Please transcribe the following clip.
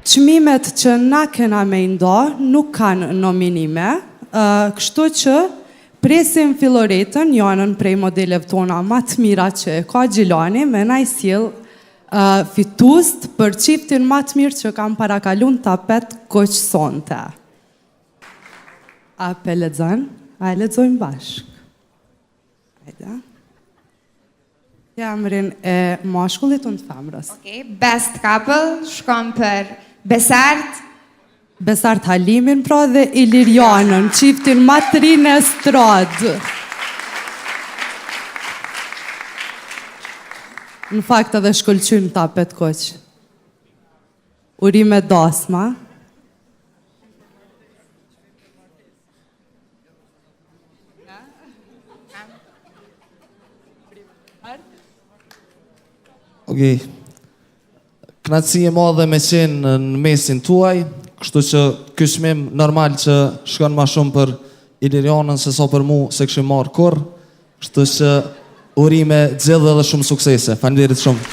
Çmimet që na kena me ndo nuk kanë nominime, kështu që presim Filloretën, janën prej modeleve tona ma të mira që ka Gjilani, me na i sjell fitust për çiftin ma të mirë që kam parakalun tapet koq sonte. A pe lexon? A e lexojmë bashk? Hajde. Emrin e mashkullit unë të femrës. Okay, best couple shkon për Besart. Besart Halimin pra dhe Ilirianën, çiftin ma të ri në estradë. Në fakt edhe shkëlqyn tapet koq. Urime dasma. Okej. Kënaqësi e madhe me qenë në mesin tuaj, kështu që ky çmim normal që shkon më shumë për Ilirianën se sa për mua se kishim marrë kurr, kështu që urime gjellë dhe shumë suksese. Faleminderit shumë.